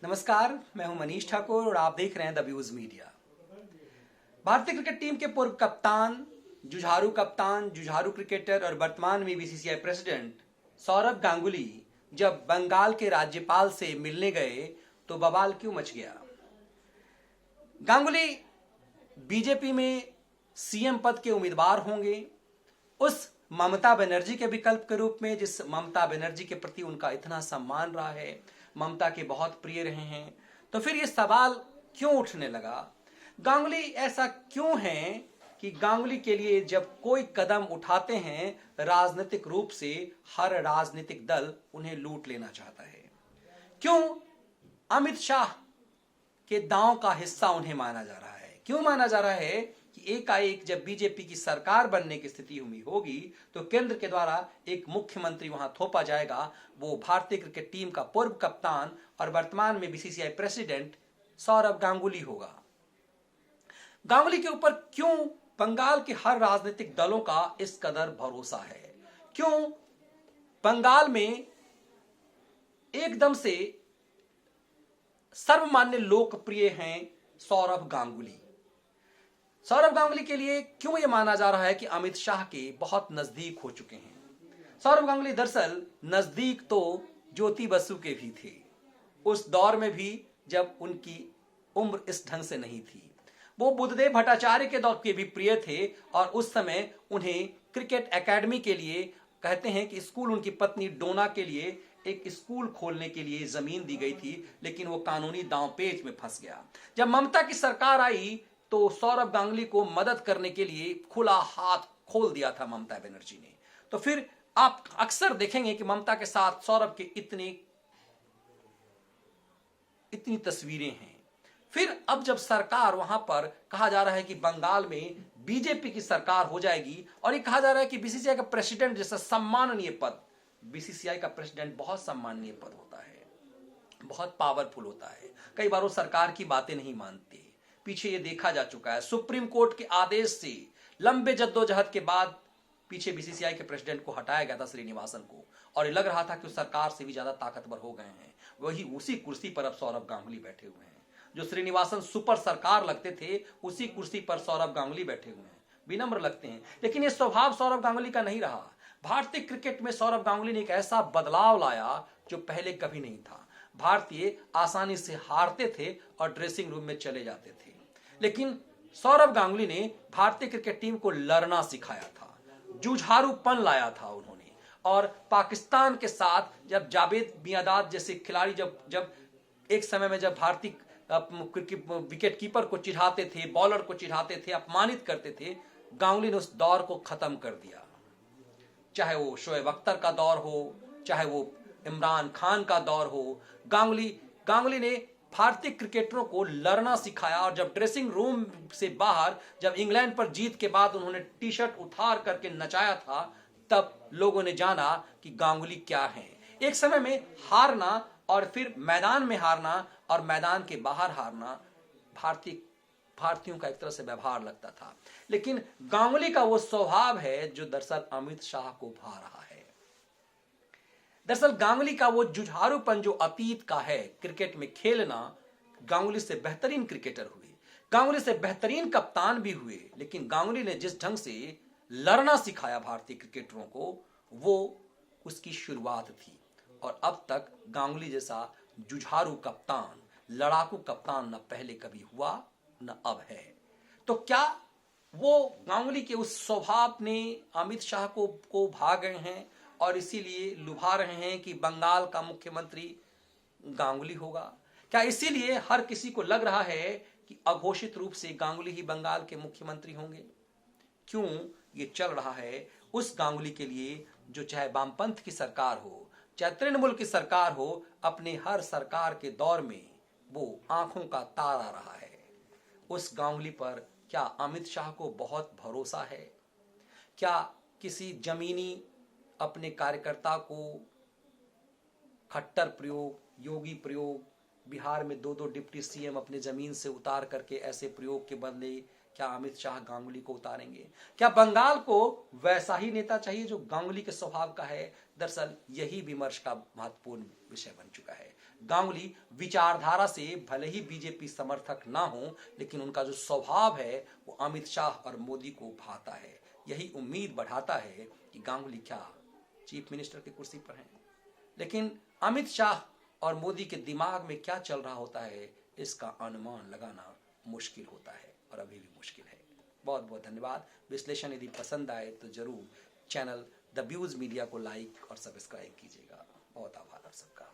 नमस्कार, मैं हूं मनीष ठाकुर और आप देख रहे हैं द व्यूज मीडिया। भारतीय क्रिकेट टीम के पूर्व कप्तान, जुझारू क्रिकेटर और वर्तमान में बीसीसीआई प्रेसिडेंट सौरभ गांगुली जब बंगाल के राज्यपाल से मिलने गए तो बवाल क्यों मच गया। गांगुली बीजेपी में सीएम पद के उम्मीदवार होंगे, उस ममता बनर्जी के विकल्प के रूप में जिस ममता बनर्जी के प्रति उनका इतना सम्मान रहा है, ममता के बहुत प्रिय रहे हैं। तो फिर ये सवाल क्यों उठने लगा, गांगुली ऐसा क्यों है कि गांगुली के लिए जब कोई कदम उठाते हैं राजनीतिक रूप से हर राजनीतिक दल उन्हें लूट लेना चाहता है। क्यों अमित शाह के दांव का हिस्सा उन्हें माना जा रहा है। क्यों माना जा रहा है कि एकाएक जब बीजेपी की सरकार बनने की स्थिति हुई होगी तो केंद्र के द्वारा एक मुख्यमंत्री वहां थोपा जाएगा, वो भारतीय क्रिकेट टीम का पूर्व कप्तान और वर्तमान में बीसीसीआई प्रेसिडेंट सौरभ गांगुली होगा। गांगुली के ऊपर क्यों बंगाल के हर राजनीतिक दलों का इस कदर भरोसा है। क्यों बंगाल में एकदम से सर्वमान्य लोकप्रिय हैं सौरभ गांगुली। सौरभ गांगुली के लिए क्यों यह माना जा रहा है कि अमित शाह के बहुत नजदीक हो चुके हैं। सौरभ गांगुली दरअसल नजदीक तो ज्योति बसु के भी थे, उस दौर में भी जब उनकी उम्र इस ढंग से नहीं थी। वो बुद्धदेव भट्टाचार्य के दौर के भी प्रिय थे और उस समय उन्हें क्रिकेट एकेडमी के लिए कहते हैं कि स्कूल, उनकी पत्नी डोना के लिए एक स्कूल खोलने के लिए जमीन दी गई थी, लेकिन वो कानूनी दांवपेच में फंस गया। जब ममता की सरकार आई तो सौरभ गांगुली को मदद करने के लिए खुला हाथ खोल दिया था ममता बनर्जी ने। तो फिर आप अक्सर देखेंगे कि ममता के साथ सौरभ के इतनी तस्वीरें हैं। फिर अब जब सरकार वहां पर कहा जा रहा है कि बंगाल में बीजेपी की सरकार हो जाएगी और ये कहा जा रहा है कि बीसीसीआई का प्रेसिडेंट जैसा सम्माननीय पद, बीसीसीआई का प्रेसिडेंट बहुत सम्माननीय पद होता है, बहुत पावरफुल होता है। कई बार वो सरकार की बातें नहीं मानते, पीछे ये देखा जा चुका है। सुप्रीम कोर्ट के आदेश से लंबे जद्दोजहद के बाद पीछे बीसीसीआई के प्रेसिडेंट को हटाया गया था, श्रीनिवासन को, और ये लग रहा था कि सरकार से भी ज्यादा ताकतवर हो गए हैं। वही उसी कुर्सी पर अब सौरभ गांगुली बैठे हुए हैं। जो श्रीनिवासन सुपर सरकार लगते थे उसी कुर्सी पर सौरभ गांगुली बैठे हुए हैं। विनम्र लगते हैं, लेकिन ये स्वभाव सौरभ गांगुली का नहीं रहा। भारतीय क्रिकेट में सौरभ गांगुली ने एक ऐसा बदलाव लाया जो पहले कभी नहीं था। भारतीय आसानी से हारते थे और ड्रेसिंग रूम में चले जाते थे, लेकिन सौरभ गांगुली ने भारतीय क्रिकेट टीम को लड़ना सिखाया था, जुझारूपन लाया था उन्होंने। और पाकिस्तान के साथ जब जावेद मियांदाद जैसे खिलाड़ी जब एक समय में जब भारतीय विकेट कीपर को चिढ़ाते थे, बॉलर को चिढ़ाते थे, अपमानित करते थे, गांगुली ने उस दौर को खत्म कर दिया। चाहे वो शोएब अख्तर का दौर हो, चाहे वो इमरान खान का दौर हो, गांगुली ने भारतीय क्रिकेटरों को लड़ना सिखाया। और जब ड्रेसिंग रूम से बाहर जब इंग्लैंड पर जीत के बाद उन्होंने टी शर्ट उतार करके नचाया था, तब लोगों ने जाना कि गांगुली क्या है। एक समय में हारना और फिर मैदान में हारना और मैदान के बाहर हारना भारतीयों का एक तरह से व्यवहार लगता था, लेकिन गांगुली का वो स्वभाव है जो दरअसल अमित शाह को भा रहा है। दरअसल गांगुली का वो जुझारूपन जो अतीत का है, क्रिकेट में खेलना, गांगुली से बेहतरीन क्रिकेटर हुए, गांगुली से बेहतरीन कप्तान भी हुए, लेकिन गांगुली ने जिस ढंग से लड़ना सिखाया भारतीय क्रिकेटरों को, वो उसकी शुरुआत थी। और अब तक गांगुली जैसा जुझारू कप्तान, लड़ाकू कप्तान न पहले कभी हुआ न अब है। तो क्या वो गांगुली के उस स्वभाव ने अमित शाह को भा गए हैं और इसीलिए लुभा रहे हैं कि बंगाल का मुख्यमंत्री गांगुली होगा? क्या इसीलिए हर किसी को लग रहा है कि अघोषित रूप से गांगुली ही बंगाल के मुख्यमंत्री होंगे? क्यों ये चल रहा है उस गांगुली के लिए जो चाहे वामपंथ की सरकार हो, चाहे तृणमूल की सरकार हो, अपने हर सरकार के दौर में वो आंखों का तारा रहा है। उस गांगुली पर क्या अमित शाह को बहुत भरोसा है? क्या किसी जमीनी अपने कार्यकर्ता को खट्टर प्रयोग, योगी प्रयोग, बिहार में 2-2 डिप्टी सीएम अपने जमीन से उतार करके ऐसे प्रयोग के बदले क्या अमित शाह गांगुली को उतारेंगे? क्या बंगाल को वैसा ही नेता चाहिए जो गांगुली के स्वभाव का है? दरअसल यही विमर्श का महत्वपूर्ण विषय बन चुका है। गांगुली विचारधारा से भले ही बीजेपी समर्थक ना हो, लेकिन उनका जो स्वभाव है वो अमित शाह और मोदी को भाता है। यही उम्मीद बढ़ाता है कि गांगुली क्या चीफ मिनिस्टर की कुर्सी पर हैं, लेकिन अमित शाह और मोदी के दिमाग में क्या चल रहा होता है इसका अनुमान लगाना मुश्किल होता है, और अभी भी मुश्किल है। बहुत बहुत धन्यवाद। विश्लेषण यदि पसंद आए तो जरूर चैनल द व्यूज मीडिया को लाइक और सब्सक्राइब कीजिएगा। बहुत आभार आप सबका।